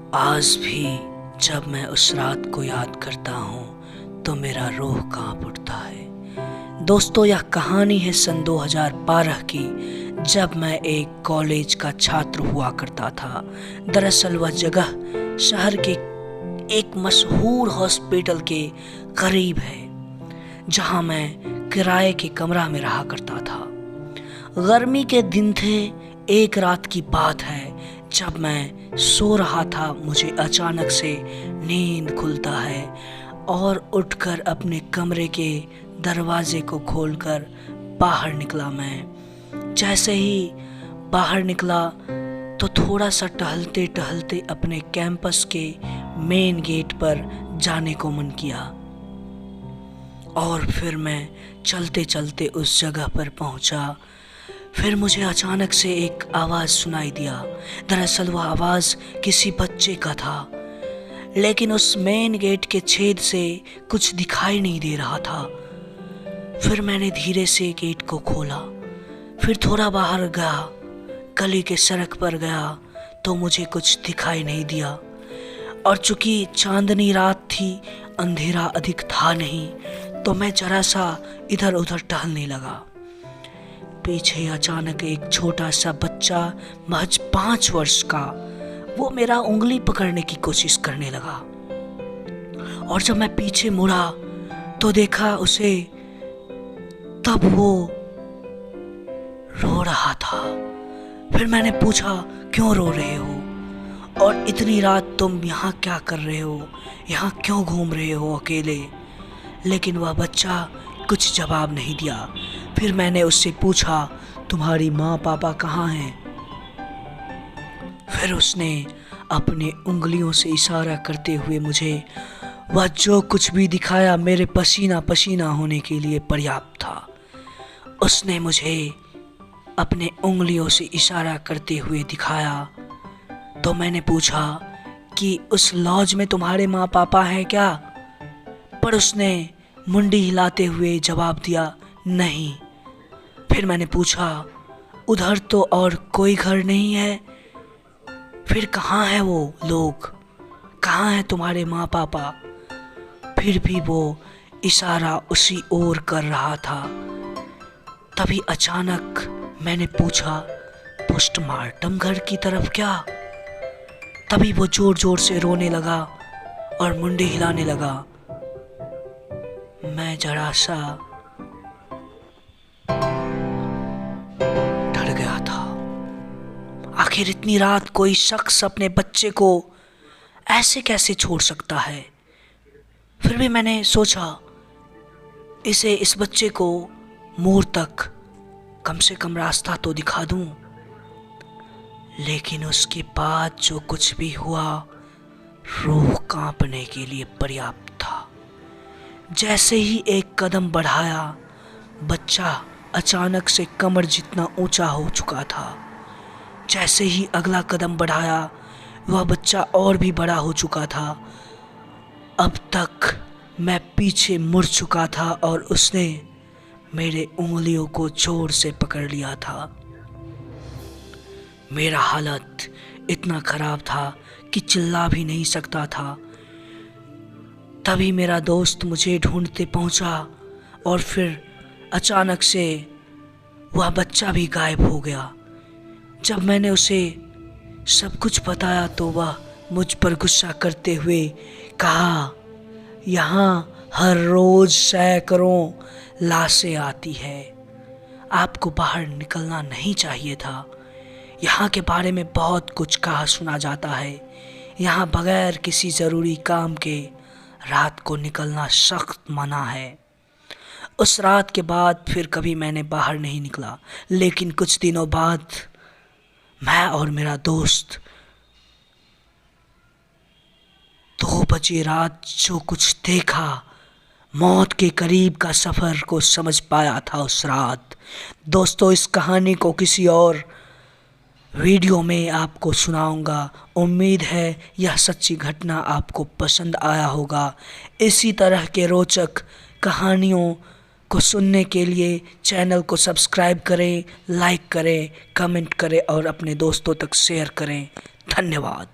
आज भी जब मैं उस रात को याद करता हूँ तो मेरा रूह कांप उठता है। दोस्तों, यह कहानी है सन 2012 की, जब मैं एक कॉलेज का छात्र हुआ करता था। दरअसल वह जगह शहर के एक मशहूर हॉस्पिटल के करीब है, जहाँ मैं किराए के कमरा में रहा करता था। गर्मी के दिन थे। एक रात की बात है, जब मैं सो रहा था, मुझे अचानक से नींद खुलता है और उठकर अपने कमरे के दरवाजे को खोलकर बाहर निकला। मैं जैसे ही बाहर निकला तो थोड़ा सा टहलते टहलते अपने कैंपस के मेन गेट पर जाने को मन किया और फिर मैं चलते चलते उस जगह पर पहुंचा। फिर मुझे अचानक से एक आवाज़ सुनाई दिया। दरअसल वह आवाज़ किसी बच्चे का था, लेकिन उस मेन गेट के छेद से कुछ दिखाई नहीं दे रहा था। फिर मैंने धीरे से गेट को खोला, फिर थोड़ा बाहर गया, गली के सड़क पर गया तो मुझे कुछ दिखाई नहीं दिया। और चूंकि चांदनी रात थी, अंधेरा अधिक था नहीं, तो मैं जरा सा इधर उधर टहलने लगा। पीछे अचानक एक छोटा सा बच्चा, महज 5 वर्ष का, वो मेरा उंगली पकड़ने की कोशिश करने लगा। और जब मैं पीछे मुड़ा तो देखा उसे, तब वो रो रहा था। फिर मैंने पूछा, क्यों रो रहे हो और इतनी रात तुम यहाँ क्या कर रहे हो, यहाँ क्यों घूम रहे हो अकेले? लेकिन वह बच्चा कुछ जवाब नहीं दिया। फिर मैंने उससे पूछा, तुम्हारी माँ पापा कहाँ हैं? फिर उसने अपने उंगलियों से इशारा करते हुए मुझे वह जो कुछ भी दिखाया मेरे पसीना पसीना होने के लिए पर्याप्त था। उसने मुझे अपने उंगलियों से इशारा करते हुए दिखाया तो मैंने पूछा कि उस लॉज में तुम्हारे माँ पापा हैं क्या? पर उसने मुंडी हिलाते हुए जवाब दिया, नहीं। फिर मैंने पूछा, उधर तो और कोई घर नहीं है, फिर कहाँ है वो लोग, कहाँ है तुम्हारे माँ पापा? फिर भी वो इशारा उसी ओर कर रहा था। तभी अचानक मैंने पूछा, पोस्टमार्टम घर की तरफ क्या? तभी वो जोर जोर से रोने लगा और मुंडी हिलाने लगा। मैं जरा सा डर गया था। आखिर इतनी रात कोई शख्स अपने बच्चे को ऐसे कैसे छोड़ सकता है? फिर भी मैंने सोचा, इस बच्चे को मोड़ तक कम से कम रास्ता तो दिखा दूं। लेकिन उसके बाद जो कुछ भी हुआ, रूह कांपने के लिए पर्याप्त था। जैसे ही एक कदम बढ़ाया, बच्चा अचानक से कमर जितना ऊंचा हो चुका था। जैसे ही अगला कदम बढ़ाया, वह बच्चा और भी बड़ा हो चुका था। अब तक मैं पीछे मुड़ चुका था और उसने मेरे उंगलियों को जोर से पकड़ लिया था। मेरा हालत इतना खराब था कि चिल्ला भी नहीं सकता था। तभी मेरा दोस्त मुझे ढूंढते पहुंचा और फिर अचानक से वह बच्चा भी गायब हो गया। जब मैंने उसे सब कुछ बताया तो वह मुझ पर गुस्सा करते हुए कहा, यहाँ हर रोज सैकड़ों लाशें आती है, आपको बाहर निकलना नहीं चाहिए था। यहाँ के बारे में बहुत कुछ कहा सुना जाता है। यहाँ बगैर किसी ज़रूरी काम के रात को निकलना सख्त मना है। उस रात के बाद फिर कभी मैंने बाहर नहीं निकला। लेकिन कुछ दिनों बाद मैं और मेरा दोस्त 2 बजे रात जो कुछ देखा, मौत के करीब का सफ़र को समझ पाया था उस रात। दोस्तों, इस कहानी को किसी और वीडियो में आपको सुनाऊंगा। उम्मीद है यह सच्ची घटना आपको पसंद आया होगा। इसी तरह के रोचक कहानियों को सुनने के लिए चैनल को सब्सक्राइब करें, लाइक करें, कमेंट करें और अपने दोस्तों तक शेयर करें। धन्यवाद।